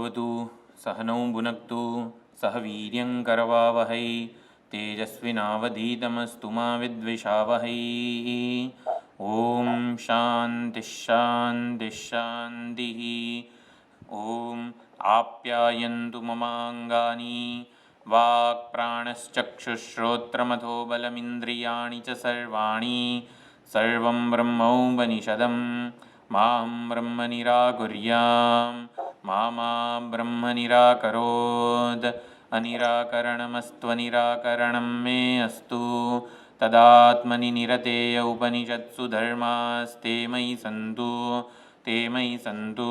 भवतु सहनौ भुनक्तु सह वीर्यं करवावहै तेजस्विनावधीतमस्तु मा विद्विषावहै। ॐ शान्तिः शान्तिः शान्तिः। ॐ आप्यायन्तु ममाङ्गानि वाक्प्राणश्चक्षुश्रोत्रमथो बलमिन्द्रियाणि च सर्वाणि सर्वं ब्रह्मोपनिषदं मां ब्रह्म निराकुर्यां मा ब्रह्म निराकरोत्। अनिराकरणमस्त्वनिराकरणं मे अस्तु तदात्मनि निरतेय उपनिषत्सु धर्मास्ते मयि सन्तु ते मयि सन्तु।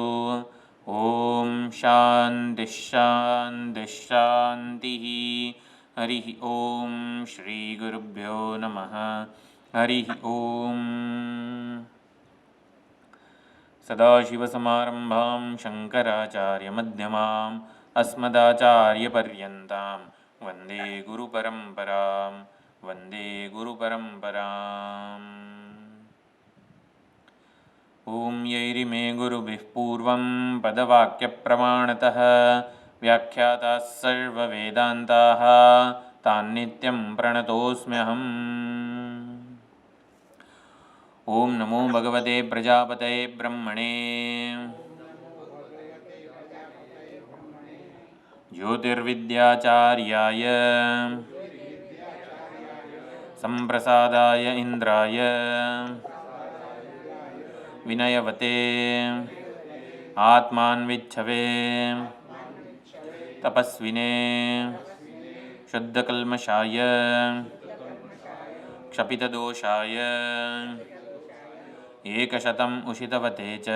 ॐ शान्तिः शान्तिः शान्तिः। हरिः ॐ श्रीगुरुभ्यो नमः। हरिः ॐ। सदाशिवसमारम्भां शङ्कराचार्यमध्यमाम् अस्मदाचार्यपर्यन्तां वन्दे गुरुपरम्परां वन्दे गुरुपरम्पराम्। ॐ यैरिमे गुरुभिः पूर्वं पदवाक्यप्रमाणतः व्याख्याताः सर्ववेदान्ताः तान्नित्यं प्रणतोऽस्म्यहम्। ॐ नमो भगवते प्रजापतये ब्रह्मणे ज्योतिर्विद्याचार्याय संप्रसादाय इन्द्राय विनयवते आत्मान्विच्छवे तपस्विने शुद्धकल्मषाय क्षपितदोषाय एकशतम् उषितवते च।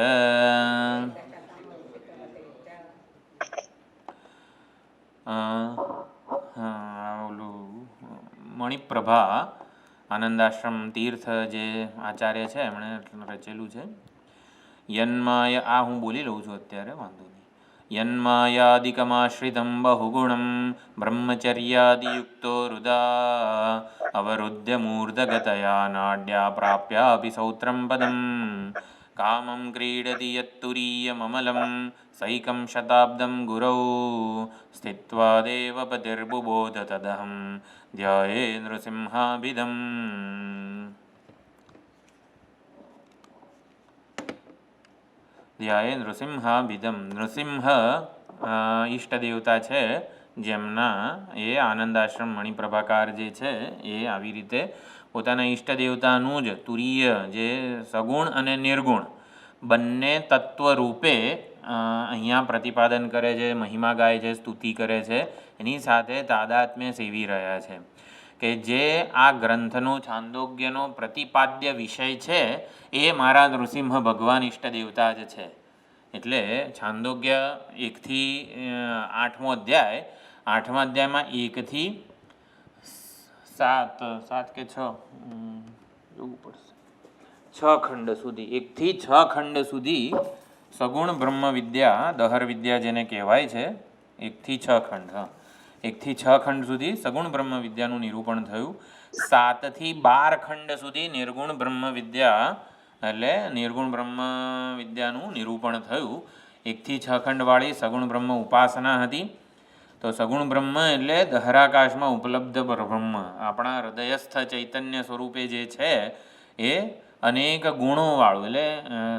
મણિપ્રભા આનંદાશ્રમ તીર્થ જે આચાર્ય છે એમણે રચેલું છે. યન્માયા, આ હું બોલી લઉં છું અત્યારે, વાંધો નહીં. યન્માયાદિકમાશ્રિતં બહુગુણં બ્રહ્મચર્યાદિયુક્તો હૃદા અવરુદ્ધ મૂર્ધગતયા નાડ્યા પ્રાપ્યાપી સૌત્રં પદં કામં ક્રીડતિ યત્તુરીયમમलं સૈકં શતાબ્દં ગુરौ સ્થિત્વા દેવપતિર્બુબોધ તદહં ધ્યાયે નૃસિંહાભિધમ. ધ્યાયે નૃસિંહાભિધમ. નૃસિંહ ઈષ્ટદેવતા છે જેમના એ આનંદાશ્રમ મણિપ્રભાકાર જે છે એ આવી રીતે પોતાના ઈષ્ટદેવતાનું જ તુરીય જે સગુણ અને નિર્ગુણ બંને તત્વરૂપે અહીંયા પ્રતિપાદન કરે છે, મહિમા ગાય છે, સ્તુતિ કરે છે. એની સાથે તાદાત્મ્ય સેવી રહ્યા છે કે જે આ ગ્રંથનો છાંદોગ્યનો પ્રતિપાદ્ય વિષય છે એ મારા નૃસિંહ ભગવાન ઈષ્ટદેવતા જ છે. એટલે છાંદોગ્ય 1 થી 8મો અધ્યાય, 8મા અધ્યાયમાં 1 થી 7 કે 6 જોવું પડશે, 6 ખંડ સુધી, 1 થી 6 ખંડ સુધી સગુણ બ્રહ્મ વિદ્યા, દહર વિદ્યા જેને કહેવાય છે, 1 થી 6 ખંડ, 1 થી 6 ખંડ સુધી સગુણ બ્રહ્મ વિદ્યાનું નિરૂપણ થયું. 7 થી 12 ખંડ સુધી નિર્ગુણ બ્રહ્મ વિદ્યા એટલે નિર્ગુણ બ્રહ્મ વિદ્યાનું નિરૂપણ થયું. 1 થી 6 ખંડવાળી સગુણ બ્રહ્મ ઉપાસના હતી. તો સગુણ બ્રહ્મ એટલે દહરાકાશમાં ઉપલબ્ધ બ્રહ્મ, આપણા હૃદયસ્થ ચૈતન્ય સ્વરૂપે જે છે એ અનેક ગુણોવાળું એટલે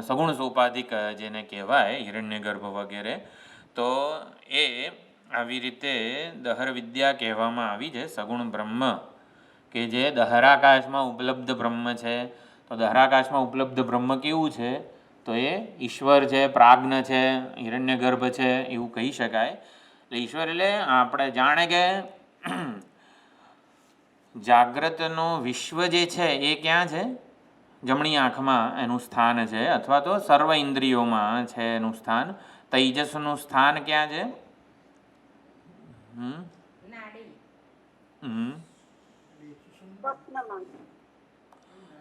સગુણ સોપાધિક જેને કહેવાય, હિરણ્યગર્ભ વગેરે. તો એ આવી રીતે દહર વિદ્યા કહેવામાં આવી છે, સગુણ બ્રહ્મ કે જે દહરાકાશમાં ઉપલબ્ધ બ્રહ્મ છે. તો દહરાકાશમાં ઉપલબ્ધ બ્રહ્મ કેવું છે? તો એ ઈશ્વર છે, પ્રાજ્ઞ છે, હિરણ્યગર્ભ છે એવું કહી શકાય. એટલે ઈશ્વર એટલે આપણે જાણે કે જાગ્રતનો વિશ્વ જે છે એ ક્યાં છે? જમણી આંખમાં એનું સ્થાન છે, અથવા તો સર્વ ઇન્દ્રિયોમાં છે એનું સ્થાન. તૈજસનું સ્થાન ક્યાં છે?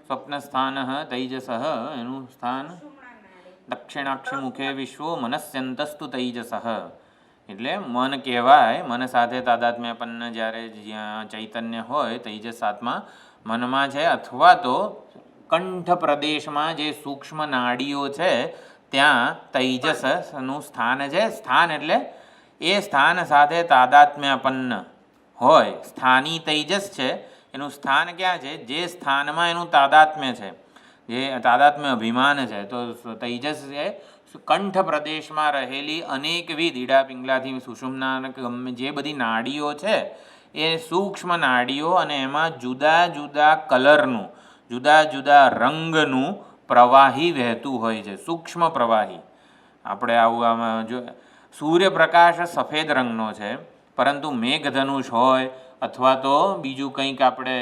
સ્વપ્ન સ્થાન તૈજસ, એનું સ્થાન દક્ષિણાક્ષ મુખે વિશ્વો મનસ્યંતસ્તુ તૈજસ. એટલે મન કહેવાય, મન સાથે તાદાત્મ્યપન્ન જ્યારે જ્યાં ચૈતન્ય હોય તૈજસ આત્મા મનમાં છે, અથવા તો કંઠ પ્રદેશમાં જે સૂક્ષ્મ નાડીઓ છે ત્યાં તૈજસનું સ્થાન છે. સ્થાન એટલે એ સ્થાન સાથે તાદાત્મ્યપન્ન હોય. સ્થાની તૈજસ છે, એનું સ્થાન ક્યાં છે? જે સ્થાનમાં એનું તાદાત્મ્ય છે, જે તાદાત્મ્ય અભિમાન છે. તો તૈજસ છે કંઠ પ્રદેશમાં રહેલી અનેકવિધ ઈડા પિંગલાથી સુષુમ્ના ગમે જે બધી નાડીઓ છે એ સૂક્ષ્મ નાડીઓ, અને એમાં જુદા જુદા કલરનું, જુદા જુદા રંગનું પ્રવાહી વહેતું હોય છે, સૂક્ષ્મ પ્રવાહી. આપણે આવું જો સૂર્યપ્રકાશ સફેદ રંગનો છે, પરંતુ મેઘધનુષ હોય અથવા તો બીજું કંઈક આપણે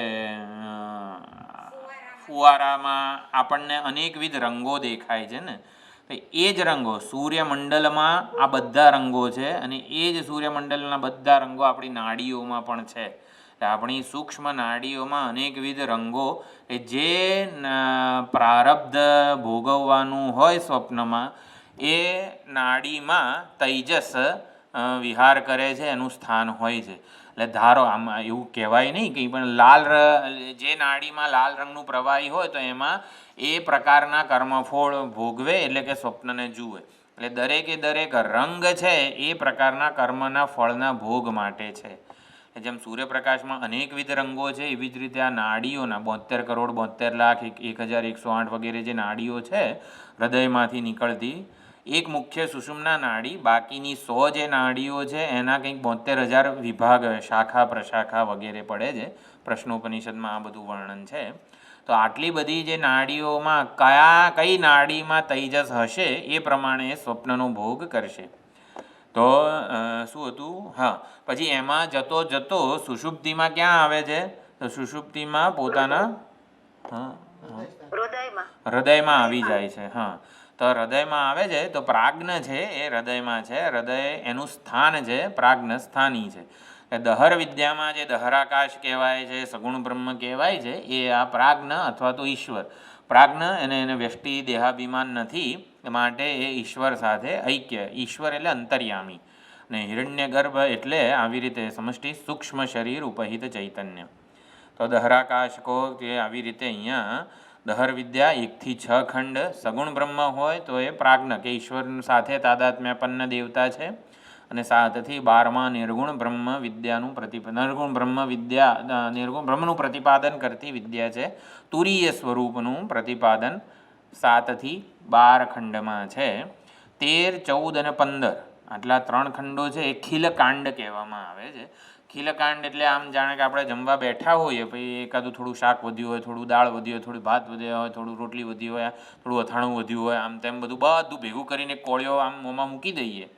ફુવારામાં આપણને અનેકવિધ રંગો દેખાય છે ને, તો એ જ રંગો સૂર્યમંડલમાં આ બધા રંગો છે, અને એ જ સૂર્યમંડલના બધા રંગો આપણી નાડીઓમાં પણ છે. આપણી સૂક્ષ્મ નાડીઓમાં અનેકવિધ રંગો એ જે પ્રારબ્ધ ભોગવવાનું હોય સ્વપ્નમાં, એ નાડીમાં તૈજસ વિહાર કરે છે, એનું સ્થાન હોય છે. એટલે ધારો આમાં એવું કહેવાય નહીં કંઈ પણ લાલ જે નાડીમાં લાલ રંગનું પ્રવાહી હોય તો એમાં એ પ્રકારના કર્મફળ ભોગવે, એટલે કે સ્વપ્નને જુએ. એટલે દરેકે દરેક રંગ છે એ પ્રકારના કર્મના ફળના ભોગ માટે છે. જેમ સૂર્યપ્રકાશમાં અનેકવિધ રંગો છે, એવી જ રીતે આ નાડીઓના 72 કરોડ 72 લાખ 1108 વગેરે જે નાડીઓ છે હૃદયમાંથી નીકળતી, એક મુખ્ય સુષુમ્ના નાડી, બાકીની 100 જે નાડીઓ છે એના કંઈક 72,000 વિભાગ, શાખા પ્રશાખા વગેરે પડે છે. પ્રશ્નોપનિષદમાં આ બધું વર્ણન છે. તો આટલી બધી જે નાડીઓમાં કઈ નાડીમાં તૈજસ હશે એ પ્રમાણે સ્વપ્નનો ભોગ કરશે. તો શું હતું? હા, પછી એમાં જતો જતો સુષુપ્તિમાં ક્યાં આવે છે? તો સુષુપ્તિમાં પોતાના હૃદયમાં આવી જાય છે. હા, તો હૃદયમાં આવે છે. તો પ્રાજ્ઞ છે એ હૃદયમાં છે. હૃદય એનું સ્થાન છે, પ્રાજ્ઞ સ્થાની છે. દહર વિદ્યામાં જે દહરાકાશ કહેવાય છે, સગુણ બ્રહ્મ કહેવાય છે, એ આ પ્રાજ્ઞ અથવા તો ઈશ્વર. પ્રાજ્ઞ એને વ્યષ્ટિ દેહાભિમાન નથી, માટે એ ઈશ્વર સાથે ઐક્ય. ઈશ્વર એટલે અંતર્યામી, ને હિરણ્યગર્ભ એટલે આવી રીતે સમષ્ટિ સૂક્ષ્મ શરીર ઉપહિત ચૈતન્ય. તો દહરાકાશ કહો કે આવી રીતે અહીંયા દહર વિદ્યા 1 થી 6 ખંડ સગુણ બ્રહ્મ હોય તો એ પ્રાજ્ઞ કે ઈશ્વર સાથે તાદાત્મ્યપન્ન દેવતા છે. અને 7 થી 12માં નિર્ગુણ બ્રહ્મ વિદ્યાનું નિર્ગુણ બ્રહ્મ વિદ્યા નિર્ગુણ બ્રહ્મનું પ્રતિપાદન કરતી વિદ્યા છે. તુરીય સ્વરૂપનું પ્રતિપાદન 7 થી 12 ખંડમાં છે. 13, 14 અને 15 આટલા 3 ખંડો છે એ ખીલકાંડ કહેવામાં આવે છે. ખીલકાંડ એટલે આમ જાણે કે આપણે જમવા બેઠા હોઈએ, પછી એકાદું થોડું શાક વધ્યું હોય, થોડું દાળ વધ્યું હોય, થોડું ભાત વધ્યા હોય, થોડું રોટલી વધી હોય, થોડું અથાણું વધ્યું હોય, આમ તેમ બધું ભેગું કરીને કોળિયો આમ મોંમાં મૂકી દઈએ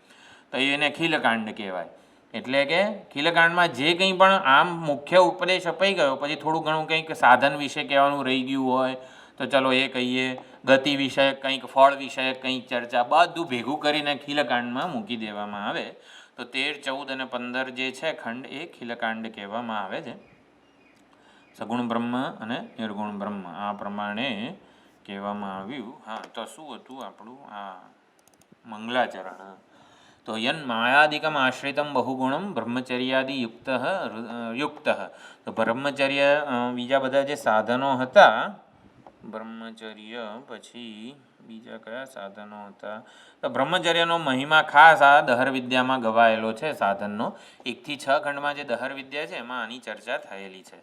તો એને ખીલકાંડ કહેવાય. એટલે કે ખીલકાંડમાં જે કંઈ પણ આમ મુખ્ય ઉપદેશ અપાઈ ગયો, પછી થોડું ઘણું કંઈક સાધન વિશે કહેવાનું રહી ગયું હોય તો ચલો એ કહીએ, ગતિ વિષયક કંઈક, ફળ વિષયક કંઈક ચર્ચા, બધું ભેગું કરીને ખીલકાંડમાં મૂકી દેવામાં આવે. તો 13, 14 અને 15 જે છે ખંડ એ ખીલકાંડ કહેવામાં આવે છે. સગુણ બ્રહ્મ અને નિર્ગુણ બ્રહ્મ આ પ્રમાણે કહેવામાં આવ્યું. હા, તો શું હતું આપણું આ મંગલાચરણ? તો યન માયાદિકમ આશ્રિતમ બહુગુણમ બ્રહ્મચર્યાદિ યુક્ત. તો બ્રહ્મચર્ય બીજા બધા જે સાધનો હતા, બ્રહ્મચર્ય પછી બીજા કયા સાધનો હતા? તો બ્રહ્મચર્યનો મહિમા ખાસ આ દહર વિદ્યામાં ગવાયેલો છે સાધનનો. 1 થી 6 ખંડમાં જે દહર વિદ્યા છે એમાં આની ચર્ચા થયેલી છે.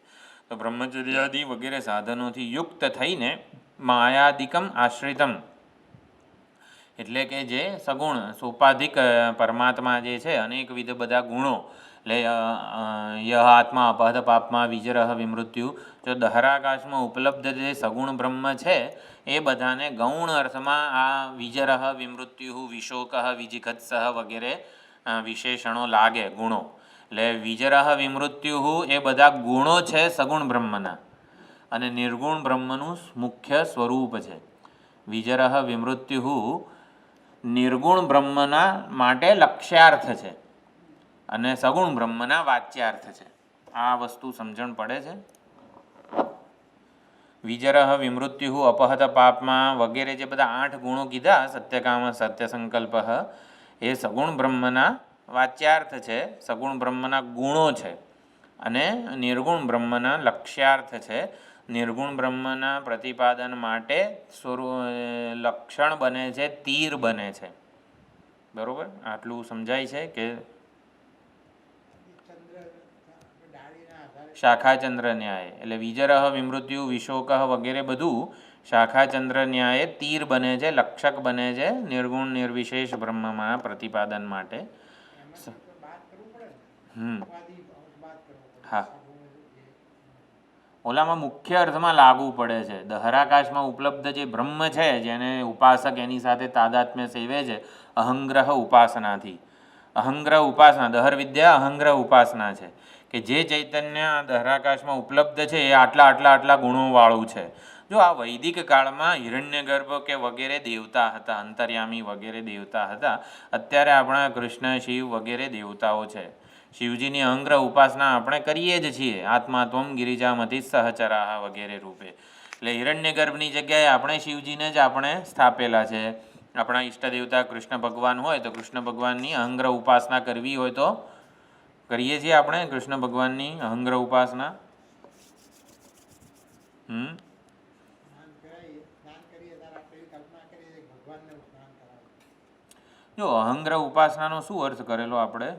તો બ્રહ્મચર્યાદિ વગેરે સાધનોથી યુક્ત થઈને માયાદિકમ આશ્રિતમ એટલે કે જે સગુણ સોપાધિક પરમાત્મા જે છે, અનેકવિધ બધા ગુણો, એટલે યહ આત્મા અપહત પાપમાં વિજરહ વિમૃત્યુ, જો દહરાકાશમાં ઉપલબ્ધ જે સગુણ બ્રહ્મ છે એ બધાને ગૌણ અર્થમાં આ વિજરહ વિમૃત્યુ વિશોકઃ વિજિઘત્સઃ વગેરે વિશેષણો લાગે, ગુણો. એટલે વિજરહ વિમૃત્યુ એ બધા ગુણો છે સગુણ બ્રહ્મના, અને નિર્ગુણ બ્રહ્મનું મુખ્ય સ્વરૂપ છે. વિજરહ વિમૃત્યુ નિર્ગુણ બ્રહ્મના માટે લક્ષ્યાર્થ છે અને સગુણ બ્રહ્મના વાચ્યાર્થ છે. આ વસ્તુ સમજણ પડે છે. વિજરહ વિમૃત્યુ અપહત પાપમાં વગેરે જે બધા 8 ગુણો કીધા, સત્યકામ સત્ય સંકલ્પ, એ સગુણ બ્રહ્મના વાચ્યાર્થ છે, સગુણ બ્રહ્મના ગુણો છે, અને નિર્ગુણ બ્રહ્મના લક્ષ્યાર્થ છે. નિર્ગુણ બ્રહ્મના પ્રતિપાદન માટે લક્ષણ બને છે, તીર બને છે. બરોબર, આટલું સમજાય છે કે શાખાચંદ્ર ન્યાય એટલે વિજરહ વિમૃત્યુ વિશોક વગેરે બધું શાખાચંદ્ર ન્યાયે તીર બને છે, લક્ષક બને છે નિર્ગુણ નિર્વિશેષ બ્રહ્મમાં પ્રતિપાદન માટે. હા, ઓલામાં મુખ્ય અર્થમાં લાગુ પડે છે. દહરાકાશમાં ઉપલબ્ધ જે બ્રહ્મ છે, જેને ઉપાસક એની સાથે તાદાત્મ્ય સેવે છે અહંગ્રહ ઉપાસનાથી. અહંગ્રહ ઉપાસના, દહર વિદ્યા અહંગ્રહ ઉપાસના છે કે જે ચૈતન્ય દહરાકાશમાં ઉપલબ્ધ છે એ આટલા આટલા આટલા ગુણોવાળું છે. જો આ વૈદિક કાળમાં હિરણ્યગર્ભ કે વગેરે દેવતા હતા, અંતર્યામી વગેરે દેવતા હતા. અત્યારે આપણા કૃષ્ણ, શિવ વગેરે દેવતાઓ છે. શિવજીની અહંગ્રહ ઉપાસના આપણે કરીએ જ છીએ, આત્મા ત્વમ ગિરિજામતી સહચરાહ વગેરે રૂપે. એટલે હિરણ્યગર્ભની જગ્યાએ આપણે શિવજીને જ આપણે સ્થાપેલા છે. આપણા ઈષ્ટ દેવતા કૃષ્ણ ભગવાન હોય તો કૃષ્ણ ભગવાનની અહંગ્રહ ઉપાસના કરવી હોય તો કરીએ છીએ આપણે કૃષ્ણ ભગવાનની અહંગ્રહ ઉપાસના. જો અહંગ્રહ ઉપાસનાનો શું અર્થ કરેલો આપણે?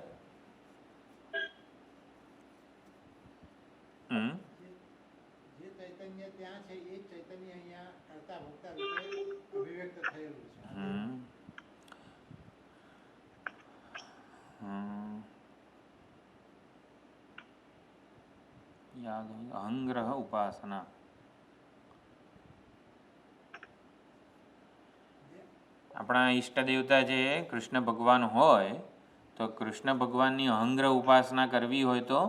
અહંગ્રહ ઉપાસના આપણા ઈષ્ટ દેવતા જે કૃષ્ણ ભગવાન હોય તો કૃષ્ણ ભગવાનની અહંગ્રહ ઉપાસના કરવી હોય તો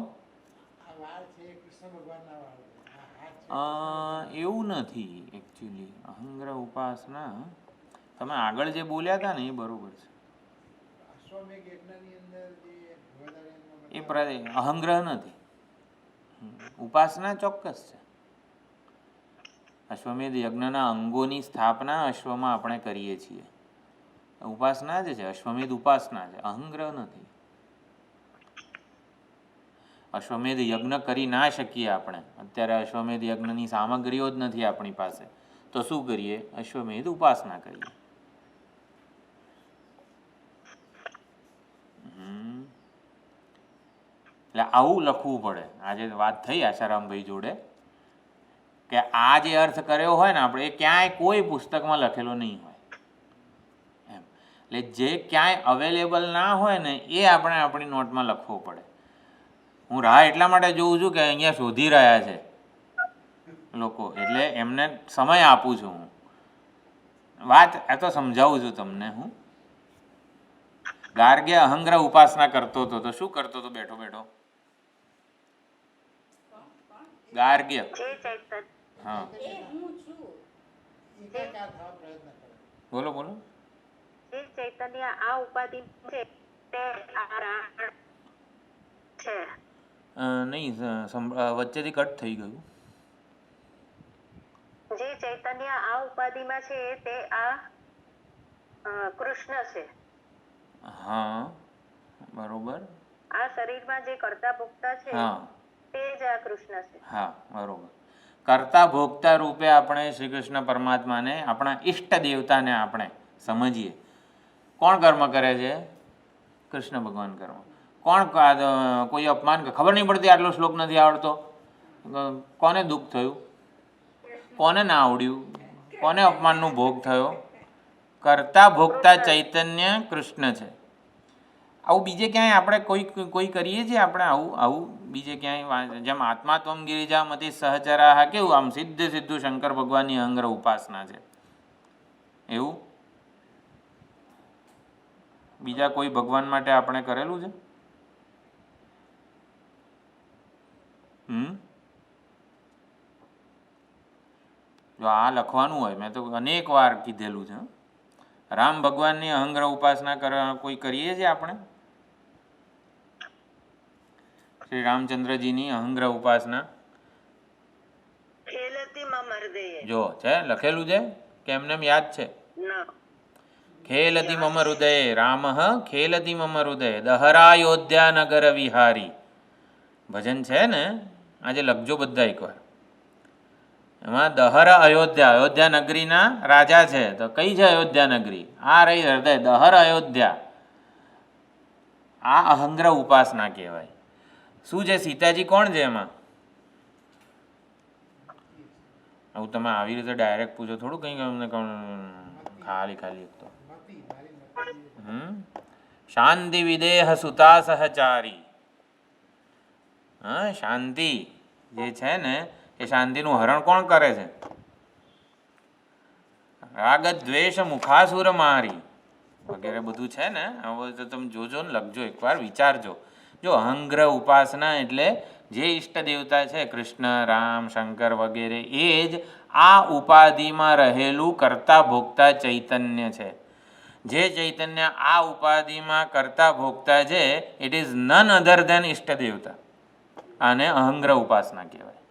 એવું નથી. એકચ્યુઅલી અહંગ્રહ ઉપાસના તમે આગળ જે બોલ્યા હતા ને એ બરોબર છે. એ અહંગ્રહ નથી, ઉપાસના ચોક્કસ છે. અશ્વમેધ યજ્ઞના અંગોની સ્થાપના અશ્વમાં આપણે કરીએ છીએ, ઉપાસના જ છે. અશ્વમેધ ઉપાસના છે, અહંગ્રહ નથી. અશ્વમેધ યજ્ઞ કરી ના શકીએ આપણે, અત્યારે અશ્વમેધ યજ્ઞની સામગ્રીઓ જ નથી આપણી પાસે, તો શું કરીએ? અશ્વમેધ ઉપાસના કરીએ. એટલે આવું લખવું પડે. આજે વાત થઈ આશારામભાઈ જોડે કે આ જે અર્થ કર્યો હોય ને આપણે, એ ક્યાંય કોઈ પુસ્તકમાં લખેલો નહીં હોય એમ. એટલે જે ક્યાંય અવેલેબલ ના હોય ને એ આપણે આપણી નોટમાં લખવો પડે. હું રાહ એટલા માટે જોઉં છું કે અહીંયા શોધી રહ્યા છે લોકો, એટલે એમને સમય આપું છું હું. વાત આ તો સમજાવું છું તમને. હું ગાર્ગ્ય અહંગ્રહ ઉપાસના કરતો હતો તો શું કરતો હતો બેઠો બેઠો? ગાર્ગ્ય, હા બોલો બોલો. ચૈતન્ય આ ઉપાધિ છે તે છે નહીં, વચ્ચેથી કટ થઈ ગયું. જે ચૈતન્ય આ ઉપાધિમાં છે તે આ કૃષ્ણ છે. હા બરોબર. આ શરીરમાં જે કર્તા ભોગતા છે તે જ આ કૃષ્ણ છે. હા બરોબર. કર્તા ભોગતા રૂપે આપણે શ્રી કૃષ્ણ પરમાત્માને, આપણા ઈષ્ટ દેવતાને આપણે સમજીએ. કોણ કર્મ કરે છે? કૃષ્ણ ભગવાન કર્મ. કોણ કોઈ અપમાન, ખબર નહીં પડતી આટલો શ્લોક નથી આવડતો, કોને દુઃખ થયું? કોને ના આવડ્યું? કોને અપમાનનો ભોગ થયો? કર્તા ભોગતા ચૈતન્ય કૃષ્ણ છે. આવું બીજે ક્યાંય આપણે કોઈ કરીએ છીએ આપણે આવું આવું બીજે ક્યાંય? જેમ આત્મા ત્વમ ગિરિજામતી સહચરાહ કેવું આમ સીધે સીધું શંકર ભગવાનની અહંગ્રહ ઉપાસના છે એવું બીજા કોઈ ભગવાન માટે આપણે કરેલું છે? જો આ લખવાનું હોય, મેં તો અનેક વાર કીધેલું છે, રામ ભગવાનની અહંગ્રહ ઉપાસના કોઈ કરીએ છીએ આપણે? શ્રી રામચંદ્રજીની અહંગ્રહ ઉપાસના જો છે લખેલું છે કે એમને યાદ છે? ખેલતી મમ હૃદય રામ ખેલતી મમ હૃદય દહરાયોધ્યા નગર વિહારી ભજન છે ને, આજે લખજો બધા એકવાર. એમાં દહર અયોધ્યા, અયોધ્યા નગરીના રાજા છે. તો કઈ છે અયોધ્યા નગરી? આ રહી હૃદય, દહર અયોધ્યા. આ અહંગ્ર ઉપાસના કહેવાય. શું છે સીતાજી કોણ છે એમાં? આવું તમે આવી રીતે ડાયરેક્ટ પૂછો થોડું કંઈ અમને ખાલી ખાલી તો શાંતિ વિદેહ સુતા સહચારી. હા, શાંતિ જે છે ને એ શાંતિનું હરણ કોણ કરે છે? રાગ દ્વેષ મુખાસુર મારી વગેરે બધું છે ને. હવે તો તમે જોજો ને, લખજો એકવાર, વિચારજો. જો અહંગ્રહ ઉપાસના એટલે જે ઈષ્ટ દેવતા છે કૃષ્ણ, રામ, શંકર વગેરે, એ જ આ ઉપાધિમાં રહેલું કરતા ભોગતા ચૈતન્ય છે. જે ચૈતન્ય આ ઉપાધિમાં કરતા ભોગતા છે, it is none other than ઈષ્ટ દેવતા. આને અહંગ્રહ ઉપાસના કહેવાય.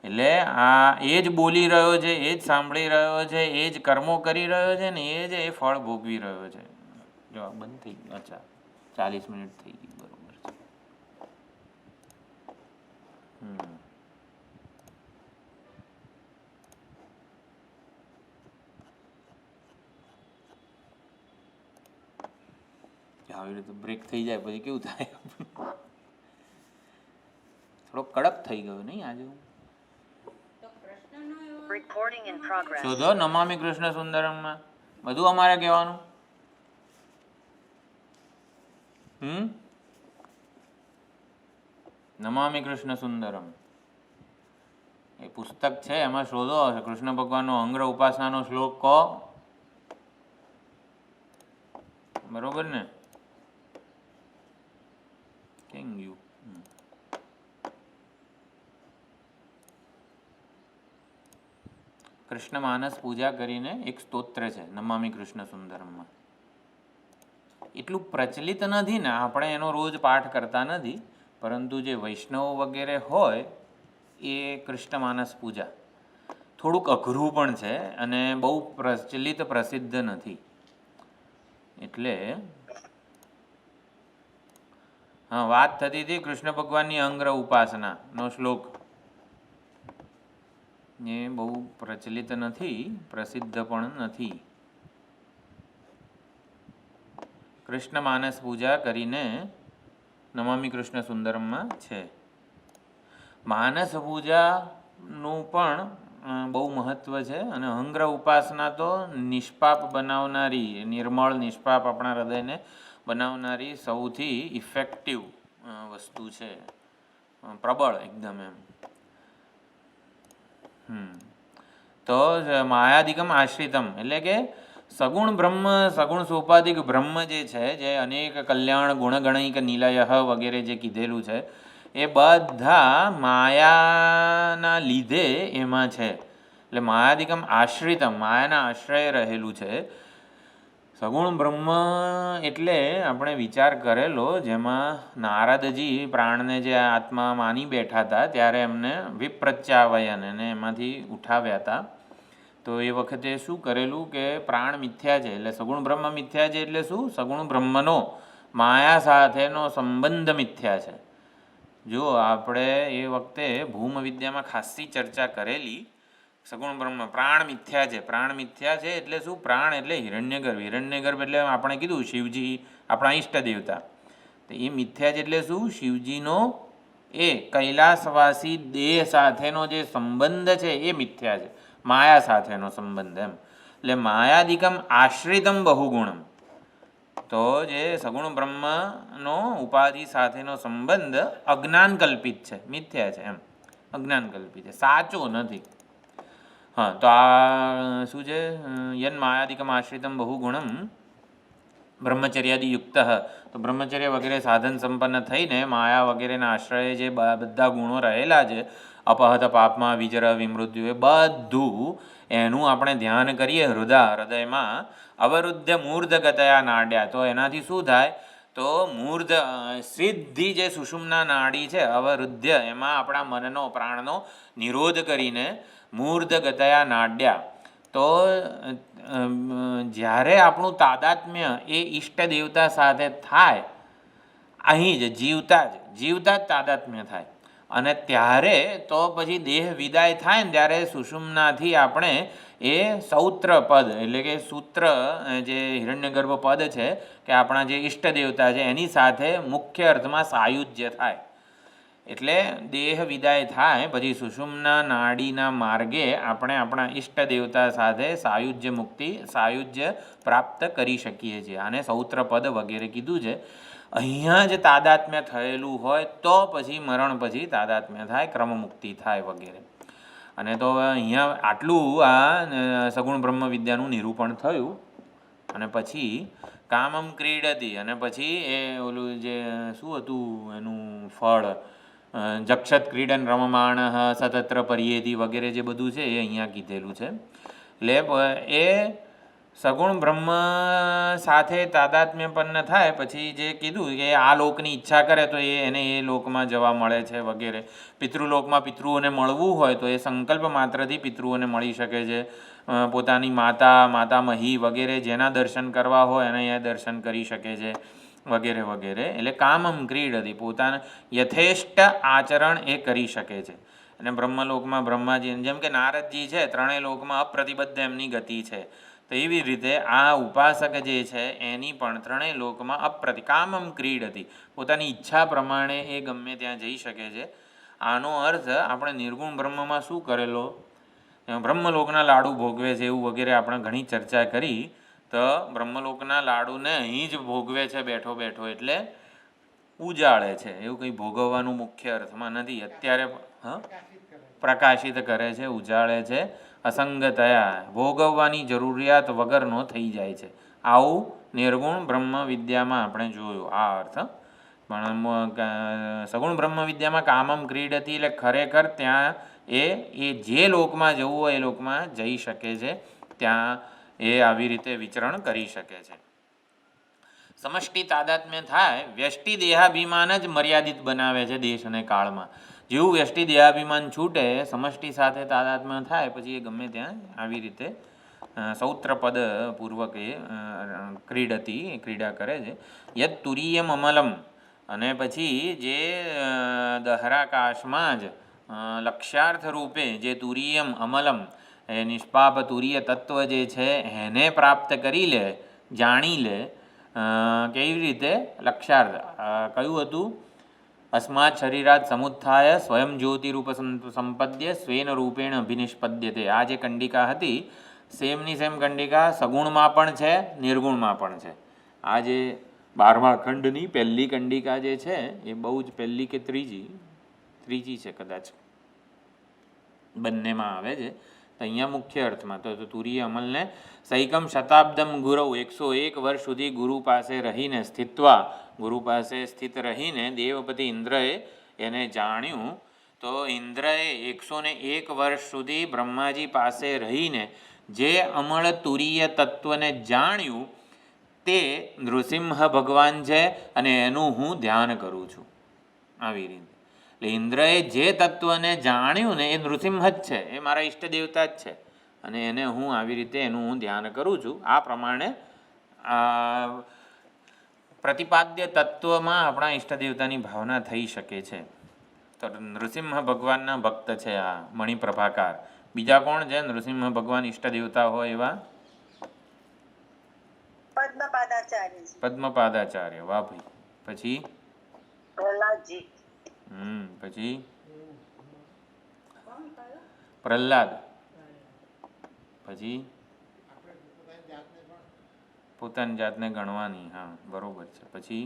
એટલે આ એ જ બોલી રહ્યો છે, એ જ સાંભળી રહ્યો છે, એ જ કર્મો કરી રહ્યો છે ને એ જ એ ફળ ભોગવી રહ્યો છે. જો બંધ થઈ ગયું. અચ્છા, 40 મિનિટ થઈ ગઈ, બરોબર છે. આવી રીતે બ્રેક થઈ જાય પછી કેવું થાય? થોડો કડક થઈ ગયો નહીં આજે? શોધો નમામિ કૃષ્ણ સુંદરમમાં બધું અમારે કહેવાનું. નમામિ કૃષ્ણ સુંદરમ એ પુસ્તક છે, એમાં શોધો કૃષ્ણ ભગવાનનો અંગ્ર ઉપાસનાનો શ્લોક કહો. બરોબર ને? Thank you. કૃષ્ણ માનસ પૂજા કરીને એક સ્તોત્ર છે નમામિ કૃષ્ણ સુંદરમમાં. એટલું પ્રચલિત નથી ને, આપણે એનો રોજ પાઠ કરતા નથી, પરંતુ જે વૈષ્ણવ વગેરે હોય એ કૃષ્ણ માનસ પૂજા થોડુંક અઘરું પણ છે અને બહુ પ્રચલિત પ્રસિદ્ધ નથી. એટલે હા, વાત થતી હતી કૃષ્ણ ભગવાનની અંગ્ર ઉપાસનાનો શ્લોક. એ બહુ પ્રચલિત નથી, પ્રસિદ્ધ પણ નથી. કૃષ્ણ માનસ પૂજા કરીને નમામિ કૃષ્ણ સુંદરમમાં છે. માનસ પૂજાનું પણ બહુ મહત્ત્વ છે. અને અહંગ્ર ઉપાસના તો નિષ્પાપ બનાવનારી, નિર્મળ નિષ્પાપ આપણા હૃદયને બનાવનારી સૌથી ઇફેક્ટિવ વસ્તુ છે, પ્રબળ એકદમ એમ. તો માયાધિકમ આશ્રિતમ એટલે કે સગુણ બ્રહ્મ, સગુણ સોપાધિક બ્રહ્મ જે છે, જે અનેક કલ્યાણ ગુણગણિક નિલય વગેરે જે કીધેલું છે, એ બધા માયાના લીધે એમાં છે. એટલે માયાધિકમ આશ્રિતમ, માયાના આશ્રય રહેલું છે. સગુણ બ્રહ્મ એટલે આપણે વિચાર કરેલો, જેમાં નારદજી પ્રાણને જે આત્મા માની બેઠા હતા ત્યારે એમને વિપ્રત્યાવયન એને એમાંથી ઉઠાવ્યા હતા. તો એ વખતે શું કરેલું કે પ્રાણ મિથ્યા છે, એટલે સગુણ બ્રહ્મ મિથ્યા છે. એટલે શું? સગુણ બ્રહ્મનો માયા સાથેનો સંબંધ મિથ્યા છે. જો આપણે એ વખતે ભૂમ વિદ્યામાં ખાસી ચર્ચા કરેલી. સગુણ બ્રહ્મ પ્રાણ મિથ્યા છે. પ્રાણ મિથ્યા છે એટલે શું? પ્રાણ એટલે હિરણ્યગર્ભ. હિરણ્યગર્ભ એટલે આપણે કીધું શિવજી આપણા ઈષ્ટ દેવતા. તો એ મિથ્યા છે એટલે શું? શિવજીનો એ કૈલાસવાસી દેહ સાથેનો જે સંબંધ છે એ મિથ્યા છે, માયા સાથેનો સંબંધ એમ. એટલે માયાધિકમ આશ્રિતમ બહુગુણમ. તો જે સગુણ બ્રહ્મનો ઉપાધિ સાથેનો સંબંધ અજ્ઞાન કલ્પિત છે, મિથ્યા છે એમ. અજ્ઞાન કલ્પિત છે, સાચો નથી. હા, તો આ શું છે? યન માયાધિકમ આશ્રિતમ બહુગુણમ બ્રહ્મચર્યાદિ યુક્ત. તો બ્રહ્મચર્ય વગેરે સાધન સંપન્ન થઈને માયા વગેરેના આશ્રયે જે બધા ગુણો રહેલા છે, અપહત પાપમાં વિજર વિમૃત્યુ, એ બધું એનું આપણે ધ્યાન કરીએ હૃદયમાં. અવરુદ્ધ મૂર્ધ ગતયા નાડ્યા. તો એનાથી શું થાય? તો મૂર્ધ સીધી જે સુષુમ્ના નાડી છે અવરુદ્ધ, એમાં આપણા મનનો પ્રાણનો નિરોધ કરીને મૂર્ધ ગતયા નાડ્યા. તો જ્યારે આપણું તાદાત્મ્ય એ ઈષ્ટ દેવતા સાથે થાય, અહીં જ જીવતા જ તાદાત્મ્ય થાય. અને ત્યારે તો પછી દેહ વિદાય થાય ને ત્યારે સુષુમ્નાથી આપણે એ સૌત્ર પદ એટલે કે સૂત્ર જે હિરણ્યગર્ભ પદ છે કે આપણા જે ઈષ્ટ દેવતા છે એની સાથે મુખ્ય અર્થમાં સાયુજ્ય થાય. એટલે દેહ વિદાય થાય પછી સુષુમ્ના નાડીના માર્ગે આપણે આપણા ઈષ્ટ દેવતા સાથે સાયુજ્ય પ્રાપ્ત કરી શકીએ છીએ. આને સૌત્ર પદ વગેરે કીધું છે. અહીંયા જ તાદાત્મ્ય થયેલું હોય તો પછી મરણ પછી તાદાત્મ્ય થાય, ક્રમમુક્તિ થાય વગેરે. અને તો અહીંયા આટલું આ સગુણ બ્રહ્મ વિદ્યાનું નિરૂપણ થયું. અને પછી કામમ ક્રીડતી અને પછી એ ઓલું જે શું હતું એનું ફળ જક્ષત ક્રીડન રમમાણ સતત્ર પર્યેતી વગેરે જે બધું છે એ અહીંયા કીધેલું છે. એટલે એ સગુણ બ્રહ્મ સાથે તાદાત્મ્યપન્ન થાય પછી જે કીધું કે આ લોકની ઈચ્છા કરે તો એને એ લોકમાં જવા મળે છે વગેરે. પિતૃલોકમાં પિતૃઓને મળવું હોય તો એ સંકલ્પ માત્રથી પિતૃઓને મળી શકે છે. પોતાની માતામહી વગેરે જેના દર્શન કરવા હોય એને એ દર્શન કરી શકે છે વગેરે વગેરે. એટલે કામમ ક્રીડતી પોતાના યથેષ્ટ આચરણ એ કરી શકે છે. અને બ્રહ્મલોકમાં બ્રહ્માજી જેમ કે નારદજી છે ત્રણેય લોકમાં અપ્રતિબદ્ધ એમની ગતિ છે. તો એવી રીતે આ ઉપાસક જે છે એની પણ ત્રણેય લોકમાં કામમ ક્રીડતી પોતાની ઈચ્છા પ્રમાણે એ ગમે ત્યાં જઈ શકે છે. આનો અર્થ આપણે નિર્ગુણ બ્રહ્મમાં શું કરેલો, બ્રહ્મલોકના લાડુ ભોગવે છે એવું વગેરે આપણે ઘણી ચર્ચા કરી. તો બ્રહ્મલોકના લાડુને અહીં જ ભોગવે છે બેઠો બેઠો એટલે ઉજાળે છે, એવું કંઈ ભોગવવાનું મુખ્ય અર્થમાં નથી. અત્યારે પ્રકાશિત કરે છે, ઉજાળે છે, અસંગતયા ભોગવવાની જરૂરિયાત વગરનો થઈ જાય છે. આવું નિર્ગુણ બ્રહ્મ વિદ્યામાં આપણે જોયું આ અર્થ. પણ સગુણ બ્રહ્મ વિદ્યામાં કામમ ક્રીડતી એટલે ખરેખર ત્યાં એ જે લોકમાં જવું હોય એ લોકમાં જઈ શકે છે, ત્યાં એ આવી રીતે વિચરણ કરી શકે છે. સમષ્ટિ તાદાત્મ્ય થાય વ્યષ્ટિ દેહાભિમાન જ મર્યાદિત બનાવે છે દેશ અને કાળમાં. જેવું વ્યષ્ટિ દેહાભિમાન છૂટે સમષ્ટિ સાથે તાદાત્મ્ય થાય પછી એ ગમે ત્યાં આવી રીતે સૌત્ર પદ પૂર્વક એ ક્રીડા કરે છે. યદ તુરીયમ અમલમ અને પછી જે દહરાકાશમાં જ લક્ષ્યાર્થ રૂપે જે તુરીયમ અમલમ એ નિષ્પાપ તુરીય તત્વ જે છે એને પ્રાપ્ત કરી લે, જાણી લે. કેવી રીતે? લક્ષ્યાર્થ કયું હતું? અસ્માત શરીરાત સમુત્થાય સ્વયં જ્યોતિરૂપ સંપદ્ય સ્વેન રૂપેણ અભિનિષ્પદ્યતે. આ જે કંડિકા હતી સેમની સેમ કંડિકા સગુણમાં પણ છે, નિર્ગુણમાં પણ છે. આ જે 12મા ખંડની પહેલી કંડિકા જે છે એ બહુ જ પહેલી કે ત્રીજી છે કદાચ, બંનેમાં આવે છે. તો અહીંયા મુખ્ય અર્થમાં તો તુરીય અમલને સૈકમ શતાબ્દમ ગુરવ 101 વર્ષ સુધી ગુરુ પાસે રહીને ગુરુ પાસે સ્થિત રહીને દેવપતિ ઇન્દ્રએ એને જાણ્યું. તો ઇન્દ્રએ 101 વર્ષ સુધી બ્રહ્માજી પાસે રહીને જે અમળ તુરીય તત્વને જાણ્યું તે નૃસિંહ ભગવાન છે અને એનું હું ધ્યાન કરું છું. આવી રીતે એટલે ઇન્દ્રએ જે તત્વને જાણ્યું ને એ નૃસિંહ જ છે, એ મારા ઈષ્ટ દેવતા જ છે અને એને હું આવી રીતે એનું હું ધ્યાન કરું છું. આ પ્રમાણે પ્રતિપાદ્ય તત્વમાં આપણા ઈષ્ટ દેવતાની ભાવના થઈ શકે છે. તો નૃસિંહ ભગવાનના ભક્ત છે આ મણિપ્રભાકાર. બીજા કોણ છે નૃસિંહ ભગવાન ઈષ્ટ દેવતા હોય એવા? પદ્મપાદાચાર્ય. વાહ ભાઈ. પછી પછી પ્રહલાદ. પછી પોતાની જાતને ગણવાની. હા બરોબર છે. પછી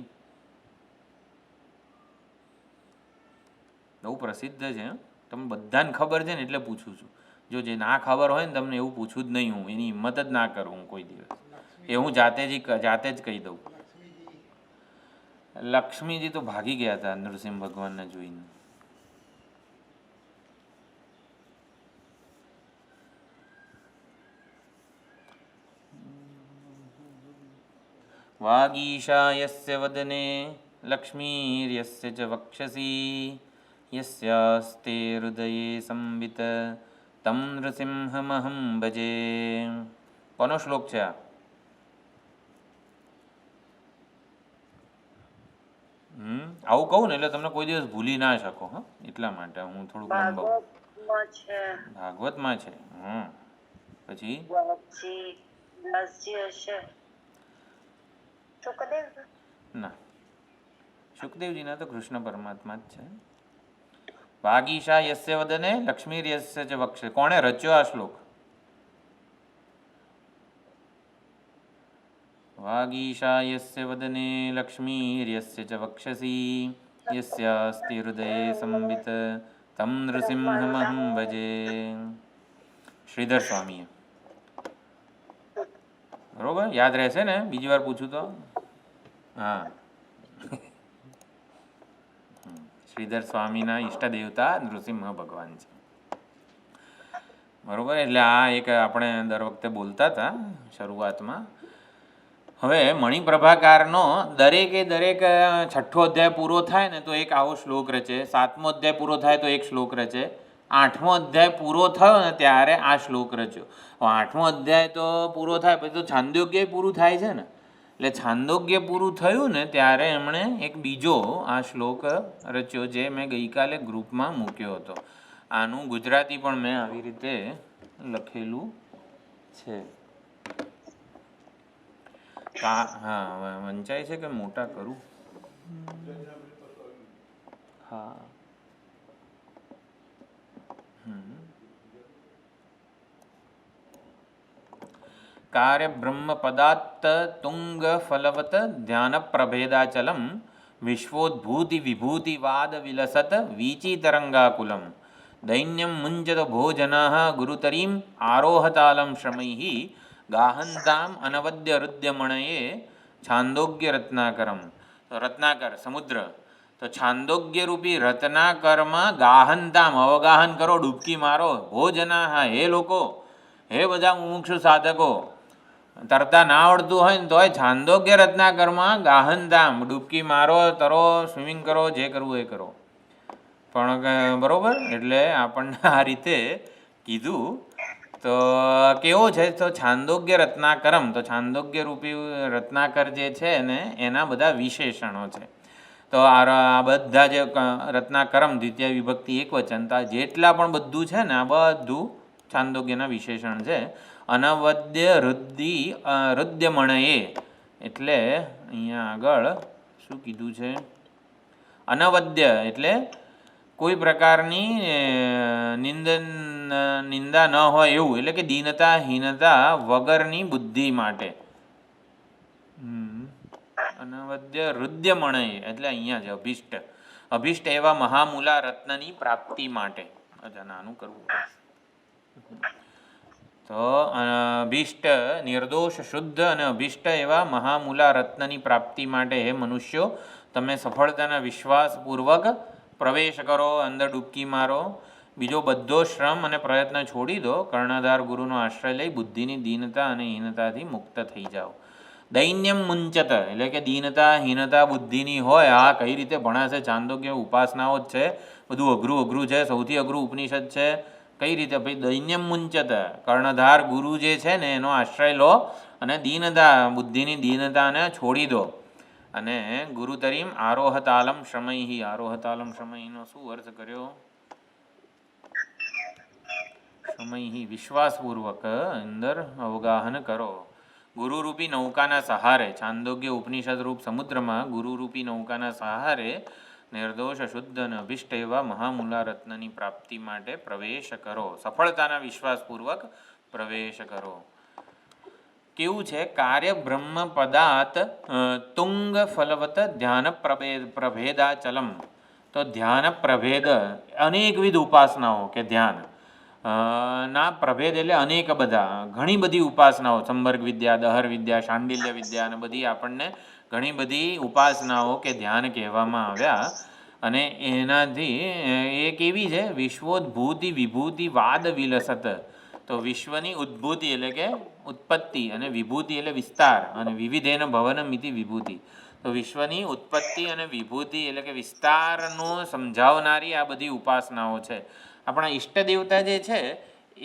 બહુ પ્રસિદ્ધ છે. તમે બધાને ખબર છે ને એટલે પૂછું છું. જો જે ના ખબર હોય ને તમને એવું પૂછું જ નહીં, હું એની હિંમત જ ના કરું હું કોઈ દિવસ. એ હું જાતે જ કહી દઉં. લક્ષ્મીજી તો ભાગી ગયા હતા નૃસિંહ ભગવાનને જોઈને. વાગીશા યસ્ય વદને લક્ષ્મીર્યસ્ય ચ વક્ષસી યસ્યાસ્તે હૃદયે સંવિત તમ નૃસિંહમહં ભજે. કોનો શ્લોક છે આ? આવું કહું ને એટલે તમને કોઈ દિવસ ભૂલી ના શકો. હા, એટલા માટે હું થોડુંક લંબાવું. ભાગવતમાં છે. ભાગવતમાં છે. પછી વ્યાસજી હશે. સુખદેવ? ના, સુખદેવજીના તો કૃષ્ણ પરમાત્મા જ છે. વાગીશા યસ્ય વદને લક્ષ્મી યસ્ય ચ વક્ષે. કોણે રચ્યો આ શ્લોક? વાગીશા યસ્ય વદને લક્ષ્મીર્યસ્ય ચ વક્ષસી યસ્યાસ્તિ હૃદયે સંવિત તમ નૃસિંહમહં ભજે. શ્રીધર સ્વામીએ. બરોબર, યાદ રહેશે ને? બીજી વાર પૂછું તો? હા, શ્રીધર સ્વામીના ઈષ્ટ દેવતા નૃસિંહ ભગવાન છે. બરોબર, એટલે આ એક આપણે દર વખતે બોલતા હતા શરૂઆતમાં. હવે મણિપ્રભાકારનો દરેકે દરેક 6ઠ્ઠો અધ્યાય પૂરો થાય ને તો એક આવો શ્લોક રચે, 7મો અધ્યાય પૂરો થાય તો એક શ્લોક રચે, 8મો અધ્યાય પૂરો થયો ને ત્યારે આ શ્લોક રચ્યો. 8મો અધ્યાય તો પૂરો થાય પછી તો છાંદોગ્ય પૂરું થાય છે ને, એટલે છાંદોગ્ય પૂરું થયું ને ત્યારે એમણે એક બીજો આ શ્લોક રચ્યો જે મેં ગઈકાલે ગ્રુપમાં મૂક્યો હતો. આનું ગુજરાતી પણ મેં આવી રીતે લખેલું છે. હા, વંચાય છે કે મોટા કરું? હા, કાર્ય બ્રહ્મ પદાત્ત તુંગ ફલવત ધ્યાન પ્રભેદાચલમ વિશ્વોદ્ભૂતિ વિભૂતિવાદ વિલસત વીચી તરંગાકુલમ દૈન્યમ મુંજત ભોજના ગુરુતરીમ આરોહતાલમ શ્રમૈ ગાહંતામ અનવદ્ય રુદ્યમણયે છાંદોગ્ય રત્નાકરમ. તો રત્નાકર સમુદ્ર, તો છાંદોગ્ય રૂપી રત્નાકરમાં ગાહંતામ અવગાહન કરો, ડૂબકી મારો. ભોજના, હે લોકો, હે બધા મુમુક્ષુ સાધકો, તરતા ના આવડતું હોય ને તોય છાંદોગ્ય રત્નાકરમાં ગાહંતામ ડૂબકી મારો, તરો, સ્વિમિંગ કરો, જે કરવું એ કરો. પણ બરોબર, એટલે આપણને આ રીતે કીધું. તો કેવો છે? તો છાંદોગ્ય રત્નાકરમ, તો છાંદોગ્ય રૂપી રત્નાકર જે છે ને એના બધા વિશેષણો છે. તો આ બધા જે રત્નાકરમ દ્વિતીય વિભક્તિ એકવચન, જેટલા પણ બધું છે ને આ બધું છાંદોગ્યના વિશેષણ છે. અનવદ્ય રુદ્યમણયે, એટલે અહીંયા આગળ શું કીધું છે? અનવદ્ય એટલે કોઈ પ્રકારની નિંદા ન હોય એવું, એટલે કે દીનતા હીનતા વગરની બુદ્ધિ માટે. અનવદ્ય રુદ્યમણય એટલે અહીંયા છે અભિષ્ટ. અભિષ્ટ એવા મહામૂલા રત્નની પ્રાપ્તિ માટે. નાનું કરવું. તો અભિષ્ટ નિર્દોષ શુદ્ધ અને અભિષ્ટ એવા મહામૂલા રત્નની પ્રાપ્તિ માટે હે મનુષ્યો, તમે સફળતાના વિશ્વાસપૂર્વક પ્રવેશ કરો, અંદર ડૂબકી મારો. બીજો બધો શ્રમ અને પ્રયત્ન છોડી દો. કર્ણધાર ગુરુનો આશ્રય લઈ બુદ્ધિની દીનતા અને હીનતાથી મુક્ત થઈ જાઓ. દૈન્યમ મુંચત એટલે કે દીનતા હીનતા બુદ્ધિની હોય, આ કઈ રીતે ભણાશે? ચાંદોગ્ય ઉપાસનાઓ જ છે, બધું અઘરું છે, સૌથી અઘરું ઉપનિષદ છે. કઈ રીતે? ભાઈ દૈન્યમ મુંચત, કર્ણધાર ગુરુ જે છે ને એનો આશ્રય લો અને દીનતા બુદ્ધિની દીનતાને છોડી દો. અને ગુરુતરીમ આરોહતાલમ શ્રમૈ. આરોહતાલમ શ્રમૈનો શું અર્થ કર્યો? શ્રમૈ વિશ્વાસપૂર્વક અંદર અવગાહન કરો. ગુરુરૂપી નૌકાના સહારે, છાંદોગ્ય ઉપનિષદ રૂપ સમુદ્રમાં ગુરુરૂપી નૌકાના સહારે નિર્દોષ શુદ્ધ અને અભિષ્ટ એવા મહામૂલા રત્નની પ્રાપ્તિ માટે પ્રવેશ કરો. સફળતાના વિશ્વાસપૂર્વક પ્રવેશ કરો. કેવું છે? કાર્ય બ્રહ્મ પદાત તુંગ ફલવત ધ્યાન પ્રભેદાચલમ. તો ધ્યાન પ્રભેદ અનેકવિધ ઉપાસનાઓ કે ધ્યાન ના પ્રભેદ એટલે અનેક બધા, ઘણી બધી ઉપાસનાઓ, સંબર્ગ વિદ્યા, દહર વિદ્યા, શાંડિલ્ય વિદ્યા અને બધી આપણને ઘણી બધી ઉપાસનાઓ કે ધ્યાન કહેવામાં આવ્યા. અને એનાથી એ કેવી છે? વિશ્વોદ્ભૂતિ વિભૂતિ વાદ વિલસત. તો વિશ્વની ઉદ્ભૂતિ એટલે કે ઉત્પત્તિ, અને વિભૂતિ એટલે વિસ્તાર, અને વિવિધેન ભવનમિતિ વિભૂતિ. તો વિશ્વની ઉત્પત્તિ અને વિભૂતિ એટલે કે વિસ્તારનું સમજાવનારી આ બધી ઉપાસનાઓ છે. આપણા ઈષ્ટ દેવતા જે છે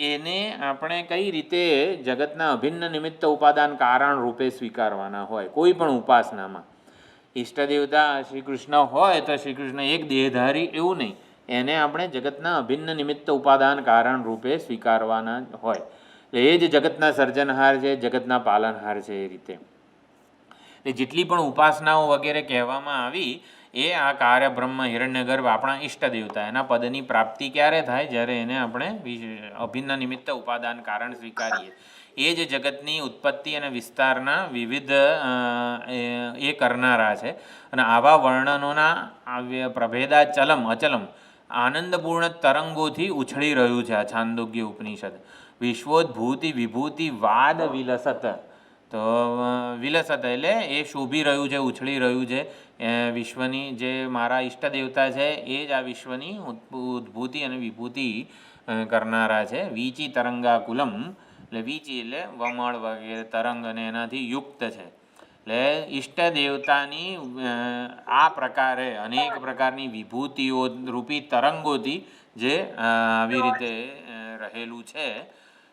એને આપણે કઈ રીતે જગતના અભિન્ન નિમિત્ત ઉપાદાન કારણ રૂપે સ્વીકારવાના હોય કોઈ પણ ઉપાસનામાં, ઈષ્ટ દેવતા શ્રી કૃષ્ણ હોય તો શ્રી કૃષ્ણ એક દેહધારી એવું નહીં, એને આપણે જગતના અભિન્ન નિમિત્ત ઉપાદાન કારણ રૂપે સ્વીકારવાના હોય. એટલે એ જ જગતના સર્જનહાર છે, જગતના પાલનહાર છે. એ રીતે એ જેટલી પણ ઉપાસનાઓ વગેરે કહેવામાં આવી એ આ કાર્ય બ્રહ્મ હિરણ્યગર્ભ આપણા ઈષ્ટ દેવતા, એના પદની પ્રાપ્તિ ક્યારે થાય? જ્યારે એને આપણે અભિન્ન નિમિત્ત ઉપાદાન કારણ સ્વીકારીએ. એ જ જગતની ઉત્પત્તિ અને વિસ્તારના વિવિધ એ કરનારા છે. અને આવા વર્ણનોના પ્રભેદાચલમ અચલમ આનંદપૂર્ણ તરંગોથી ઉછળી રહ્યું છે આ છાંદોગ્ય ઉપનિષદ. વિશ્વોદ્ભૂતિ વિભૂતિ વાદ વિલસત, તો વિલસત એટલે એ શોભી રહ્યું છે, ઉછળી રહ્યું છે. વિશ્વની જે મારા ઈષ્ટ દેવતા છે એ જ આ વિશ્વની ઉદ્ભૂતિ અને વિભૂતિ કરનારા છે. વીચી તરંગાકુલમ, એટલે વીચી એટલે વમળ વગેરે તરંગ અને એનાથી યુક્ત છે. એટલે ઈષ્ટ દેવતાની આ પ્રકારે અનેક પ્રકારની વિભૂતિઓ રૂપી તરંગોથી જે આવી રીતે રહેલું છે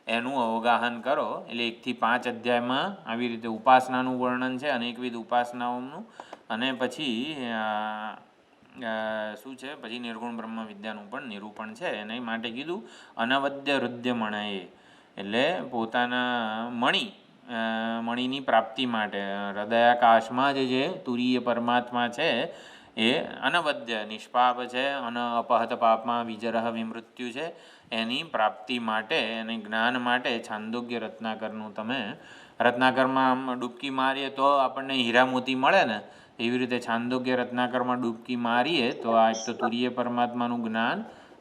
એનું અવગાહન કરો. એટલે 1 થી 5 અધ્યાયમાં આવી રીતે ઉપાસનાનું વર્ણન છે, અનેકવિધ ઉપાસનાઓનું. અને પછી શું છે, પછી નિર્ગુણ બ્રહ્મ વિદ્યાનું પણ નિરૂપણ છે. એને માટે કીધું અનવદ્ય હૃદય મણયે, એટલે પોતાના મણિની પ્રાપ્તિ માટે હૃદયાકાશમાં જે તુરીય પરમાત્મા છે એ અનવદ્ય નિષ્પાપ છે, અપહત પાપમાં વિજરહ વિમૃત્યુ છે. એની પ્રાપ્તિ માટે અને જ્ઞાન માટે છાંદોગ્ય રત્નાકરનું તમે રત્નાકરમાં આમ ડૂબકી મારીએ તો આપણને હીરા મોતી મળે ને, એવી રીતે છાંદોગ્ય રત્નાકરમાં ડૂબકી મારીએ તો આ એક તો તુરીય પરમાત્માનું જ્ઞાન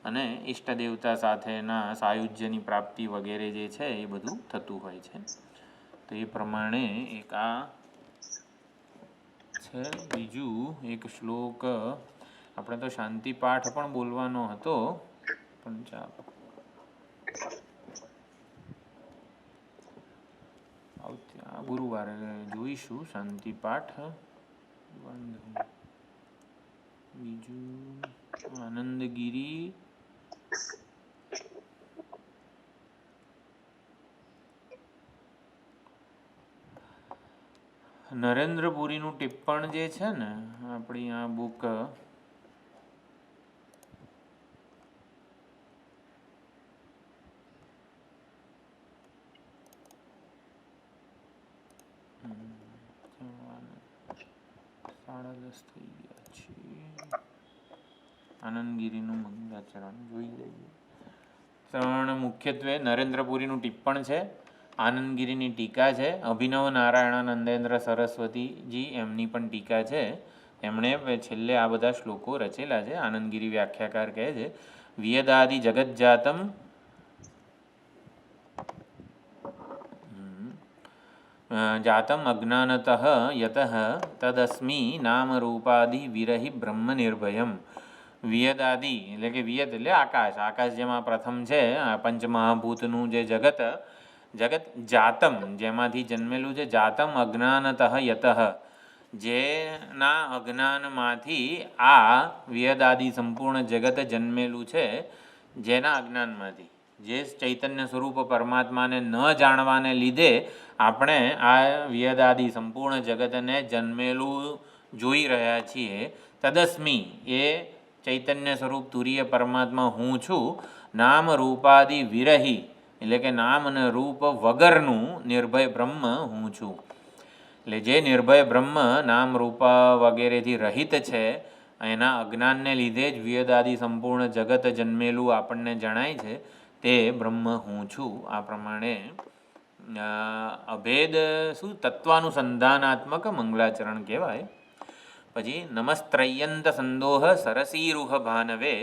અને ઈષ્ટ દેવતા સાથેના સાયુજ્યની પ્રાપ્તિ વગેરે જે છે એ બધું થતું હોય છે. તો એ પ્રમાણે એક આ છે. બીજું એક શ્લોક આપણે તો શાંતિ પાઠ પણ બોલવાનો હતો, પણ ચાલો આ ગુરુવારે જોઈશું શાંતિ પાઠ. બીજું આનંદગીરી નરેન્દ્રપુરીનું ટિપ્પણ જે છે ને આપણી આ બુક, થઈ ગયા છે. આનંદગીરીનું મંગલાચરણ જોઈ લઈએ. 3 મુખ્યત્વે નરેન્દ્રપુરીનું ટિપ્પણ છે, આનંદગીરીની ટીકા છે, અભિનવ નારાયણાનંદેન્દ્ર સરસ્વતીજી એમની પણ ટીકા છે. એમણે છેલ્લે આ બધા શ્લોકો રચેલા છે. આનંદગીરી વ્યાખ્યાકાર કહે છે વિયદાદિ જગજ્જાતમ જાતમ અજ્ઞાનતઃ યતઃ તદસ્મિ નામરૂપાદિ વિરહિ બ્રહ્મ નિર્ભયમ. વિયદાદિ એટલે કે વિયદ એટલે આકાશ, આકાશ જેમાં પ્રથમ છે પંચમહાભૂતનું જે જગત જાતમ જેમાંથી જન્મેલું છે, જાતમ અજ્ઞાનતઃ યતઃ જેના અજ્ઞાનમાંથી આ વિયદાદિ સંપૂર્ણ જગત જન્મેલું છે. જેના અજ્ઞાનમાંથી, જે ચૈતન્ય સ્વરૂપ પરમાત્માને ન જાણવાને લીધે આપણે આ વિયદાદિ સંપૂર્ણ જગતને જન્મેલું જોઈ રહ્યા છીએ. તદસ્મિ એ ચૈતન્ય સ્વરૂપ તુરીય પરમાત્મા હું છું. નામ રૂપાદિ વિરહી એટલે કે નામ અને રૂપ વગરનું નિર્ભય બ્રહ્મ હું છું. એટલે જે નિર્ભય બ્રહ્મ નામ રૂપ વગેરેથી રહિત છે, એના અજ્ઞાનને લીધે જ વિયદાદિ સંપૂર્ણ જગત જન્મેલું આપણને જણાય છે. તે બ્રહ્મ હું છું. આ પ્રમાણે અભેદ શું તત્વાનુસંધાનાત્મક મંગલાચરણ કહેવાય. પછી નમસ્ત્રય્યંત સંદોહ સરસીરુહ ભાનવે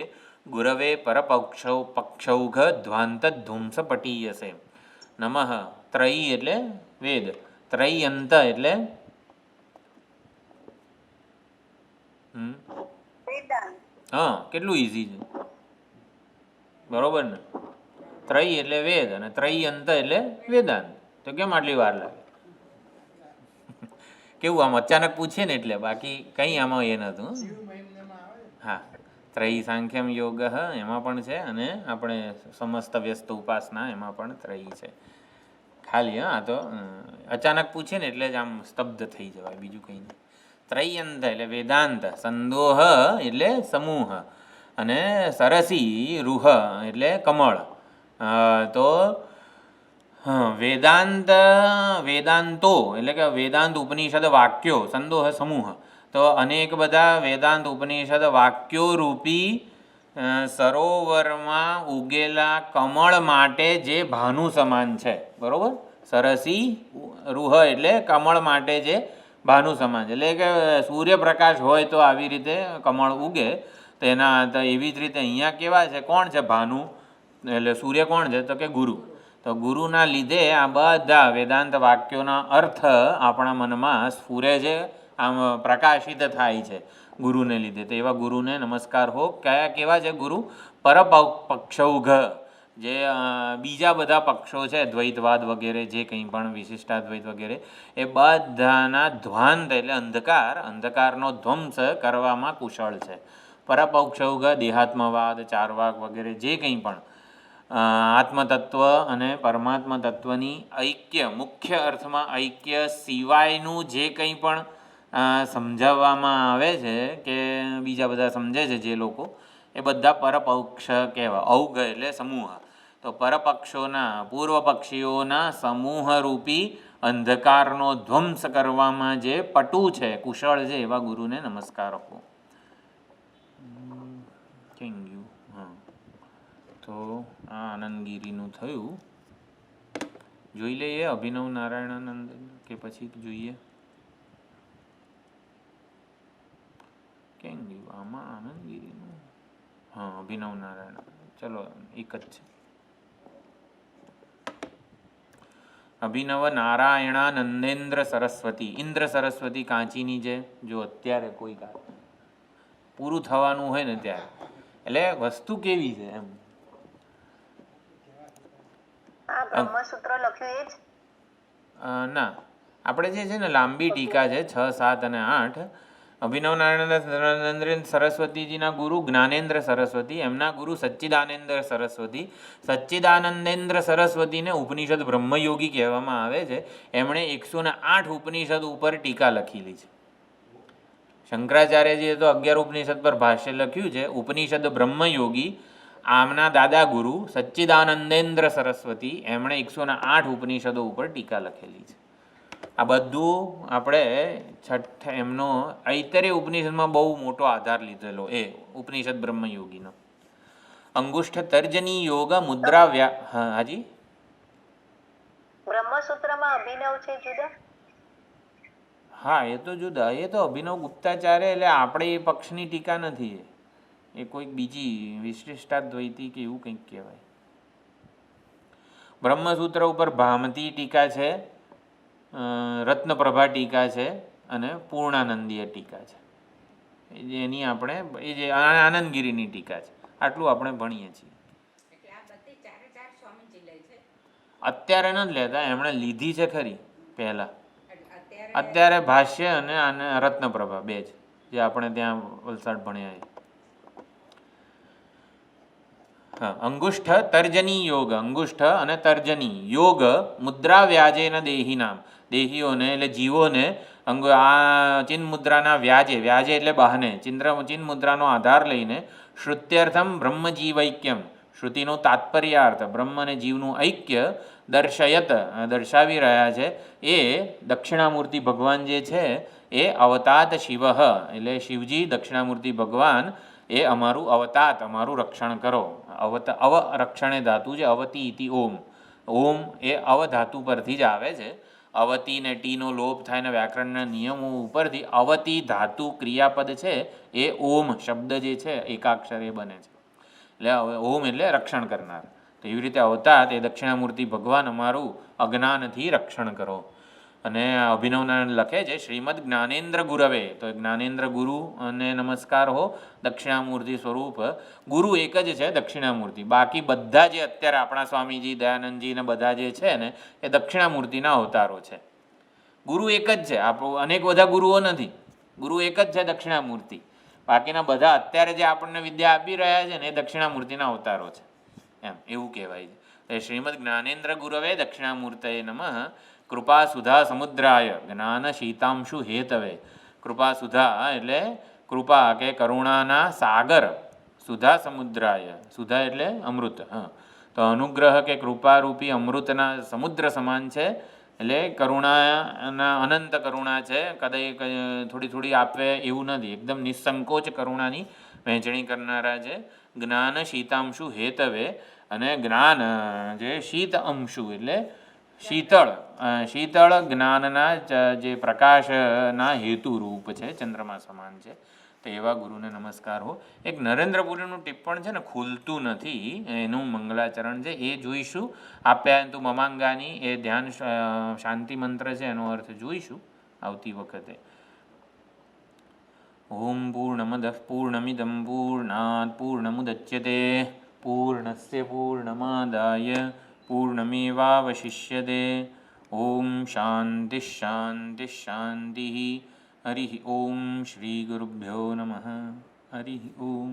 ગુરવે પક્ષૌઘ ધ્વાંત ધુંસ પટીયસે. નમઃ ત્રયી એટલે વેદ, ત્રય્યંત એટલે હા કેટલું ઇઝી છે, બરોબર ને? ત્રય એટલે વેદ અને ત્રય્યંત એટલે વેદાંત. તો કેમ આટલી વાર લાગે? કેવું આમ અચાનક પૂછે ને એટલે, બાકી કંઈ આમાં એ નહોતું. હા, ત્રયી સાંખ્યમ યોગ એમાં પણ છે, અને આપણે સમસ્ત વ્યસ્ત ઉપાસના એમાં પણ ત્રયી છે. ખાલી આ તો અચાનક પૂછે ને એટલે જ આમ સ્તબ્ધ થઈ જવાય, બીજું કંઈ નહીં. ત્રયંત એટલે વેદાંત, સંદોહ એટલે સમૂહ, અને સરસી રૂહ એટલે કમળ. તો વેદાંતો એટલે કે વેદાંત ઉપનિષદ વાક્યો, સંદોહ સમૂહ, તો અનેક બધા વેદાંત ઉપનિષદ વાક્યો રૂપી સરોવરમાં ઉગેલા કમળ માટે જે ભાનુ સમાન છે. બરોબર? સરસી રૂહ એટલે કમળ માટે જે ભાનુ સમાન છે, એટલે કે સૂર્યપ્રકાશ હોય તો આવી રીતે કમળ ઉગે. તો એના તો એવી જ રીતે અહીંયા કેવા છે, કોણ છે ભાનુ, એટલે સૂર્ય કોણ છે, તો કે ગુરુ. તો ગુરુના લીધે આ બધા વેદાંત વાક્યોના અર્થ આપણા મનમાં સ્ફુરે છે, આમ પ્રકાશિત થાય છે ગુરુને લીધે. તો એવા ગુરુને નમસ્કાર હો. કેવા છે ગુરુ? પરપક્ષૌઘ, જે બીજા બધા પક્ષો છે, દ્વૈતવાદ વગેરે જે કંઈ પણ વિશિષ્ટાદ્વૈત વગેરે, એ બધાના ધ્વાંત એટલે અંધકારનો ધ્વંસ કરવામાં કુશળ છે. પરપક્ષૌઘ દેહાત્મવાદ, ચારવાક વગેરે જે કંઈ પણ આત્મતત્વ અને પરમાત્મા તત્વની ઐક્ય, મુખ્ય અર્થમાં ઐક્ય સિવાયનું જે કંઈ પણ સમજાવવામાં આવે છે કે બીજા બધા સમજે છે જે લોકો, એ બધા પરપક્ષ કહેવાય. ઔઘ એટલે સમૂહ. તો પરપક્ષોના, પૂર્વ પક્ષીઓના સમૂહરૂપી અંધકારનો ધ્વંસ કરવામાં જે પટુ છે, કુશળ છે, એવા ગુરુને નમસ્કાર આપો. હા, તો આ આનંદગીરીનું થયું. જોઈ લઈએ અભિનવ નારાયણાનંદ કે પછી જોઈએ? કેમ ગયું આમાં આનંદગીરીનું? હા, અભિનવ નારાયણ. ચલો, એક જ છે. અભિનવ નારાયણાનંદેન્દ્ર સરસ્વતી. ઇન્દ્ર સરસ્વતી કાંચીની છે. જો અત્યારે કોઈ પૂરું થવાનું હોય ને ત્યારે, એટલે વસ્તુ કેવી છે એમ. બ્રહ્મસૂત્ર લખ્યું એ જ? ના, આપણે જે છે ને લાંબી ટીકા છે 6, 7 અને 8. અભિનવ નારાયણ સરસ્વતીજીના ગુરુ જ્ઞાનેન્દ્ર સરસ્વતી, એમના ગુરુ સચ્ચિદાનંદેન્દ્ર સરસ્વતી. સચ્ચિદાનંદેન્દ્ર સરસ્વતીને ઉપનિષદ બ્રહ્મયોગી કહેવામાં આવે છે. એમણે 108 ઉપનિષદ ઉપર ટીકા લખેલી છે. શંકરાચાર્યજીએ તો 11 ઉપનિષદ પર ભાષ્ય લખ્યું છે. ઉપનિષદ બ્રહ્મયોગી આમના દાદા ગુરુ સચ્ચિદાનંદેન્દ્ર સરસ્વતી, એમણે 108 ઉપનિષદો ઉપર ટીકા લખેલી છે. આ બધું આપણે એમનો ઐતરેય ઉપનિષદમાં બહુ મોટો આધાર લીધેલો, એ ઉપનિષદ બ્રહ્મયોગીનો. અંગુષ્ઠ તર્જની યોગ મુદ્રા હાજી બ્રહ્મસૂત્રમાં અભિનવ છે જુદા? હા, એ તો જુદા. એ તો અભિનવ ગુપ્તાચાર્ય, એટલે આપણે એ પક્ષની ટીકા નથી. એ કોઈક બીજી વિશિષ્ટાદ્વૈતી કે એવું કંઈક કહેવાય. બ્રહ્મસૂત્ર ઉપર ભામતી ટીકા છે, રત્નપ્રભા ટીકા છે, અને પૂર્ણાનંદીય ટીકા છે. એની આપણે એ જે આનંદગીરીની ટીકા છે. આટલું આપણે ભણીએ છીએ. અત્યારે નથી લેતા, એમણે લીધી છે ખરી પહેલાં. અત્યારે ભાષ્ય અને રત્નપ્રભા બે જ, જે આપણે ત્યાં વલસાડ ભણ્યા છે. હા, અંગુષ્ઠ તર્જની યોગ, અંગુષ્ઠ અને તર્જની યોગ મુદ્રા વ્યાજેના દેહીનામ, દેહીઓને એટલે જીવોને આ ચિન્મુદ્રાના વ્યાજે એટલે બહાને ચિન્મુદ્રાનો આધાર લઈને શ્રુત્યર્થમ બ્રહ્મજીવૈક્યમ, શ્રુતિનો તાત્પર્યાર્થ બ્રહ્મ અને જીવનું ઐક્ય દર્શાવી રહ્યા છે. એ દક્ષિણામૂર્તિ ભગવાન જે છે એ અવતાત શિવ, એટલે શિવજી દક્ષિણામૂર્તિ ભગવાન, એ અમારું અવતાત, અમારું રક્ષણ કરો. અવ રક્ષણે ધાતુ છે, અવતી ઇતિ ઓમ. ઓમ એ અવ ધાતુ પરથી જ આવે છે. અવતી ને ટીનો લોપ થાય ને વ્યાકરણના નિયમો ઉપરથી અવતી ધાતુ ક્રિયાપદ છે એ ઓમ શબ્દ જે છે એકાક્ષર એ બને છે. એટલે ઓમ એટલે રક્ષણ કરનાર. તો એવી રીતે અવતાર એ દક્ષિણામૂર્તિ ભગવાન અમારું અજ્ઞાનથી રક્ષણ કરો. અને અભિનવ નારાયણ લખે છે શ્રીમદ જ્ઞાનેન્દ્ર ગુરવે, તો જ્ઞાનેન્દ્ર ગુરુ અને નમસ્કાર હો. દક્ષિણામૂર્તિ સ્વરૂપ ગુરુ એક જ છે દક્ષિણામૂર્તિ. બાકી બધા જે અત્યારે આપણા સ્વામીજી, દયાનંદજી ને બધા જે છે ને એ દક્ષિણામૂર્તિના અવતારો છે. ગુરુ એક જ છે, અનેક બધા ગુરુઓ નથી. ગુરુ એક જ છે દક્ષિણામૂર્તિ. બાકીના બધા અત્યારે જે આપણને વિદ્યા આપી રહ્યા છે ને એ દક્ષિણામૂર્તિના અવતારો છે, એમ એવું કહેવાય છે. શ્રીમદ જ્ઞાનેન્દ્ર ગુરવે દક્ષિણામૂર્તયે નમઃ. કૃપા સુધા સમુદ્રાય જ્ઞાન શીતાંશુ હેતવે કૃપા સુધા એટલે કૃપા કે કરુણાના સાગર, સુધા સમુદ્રાય, સુધા એટલે અમૃત. હા, તો અનુગ્રહ કે કૃપારૂપી અમૃતના સમુદ્ર સમાન છે. એટલે કરુણાના અનંત કરુણા છે, કદાચ થોડી થોડી આપે એવું નથી, એકદમ નિસંકોચ કરુણાની વહેંચણી કરનારા છે. જ્ઞાન શીતાંશુ હેતવે, અને જ્ઞાન જે શીત અંશુ એટલે શીતળ જ્ઞાનના જે પ્રકાશના હેતુરૂપ છે, ચંદ્રમા સમાન છે. તો એવા ગુરુને નમસ્કાર હો. એક નરેન્દ્રપુરીનું ટિપ્પણ છે ને, ખુલતું નથી, એનું મંગલાચરણ છે, એ જોઈશું. આપ્યાયંતુ મમાંગાની એ ધ્યાન શાંતિ મંત્ર છે, એનો અર્થ જોઈશું આવતી વખતે. ઓમ પૂર્ણમદ પૂર્ણમિદમ પૂર્ણાત પૂર્ણમુદચ્યતે પૂર્ણસ્ય પૂર્ણમાદાય પૂર્ણમેવાવશિષ્યતે. ઓમ શાંતિ શાંતિ શાંતિ. હરિ ઓમ શ્રી ગુરુભ્યો નમઃ. હરિ ઓમ.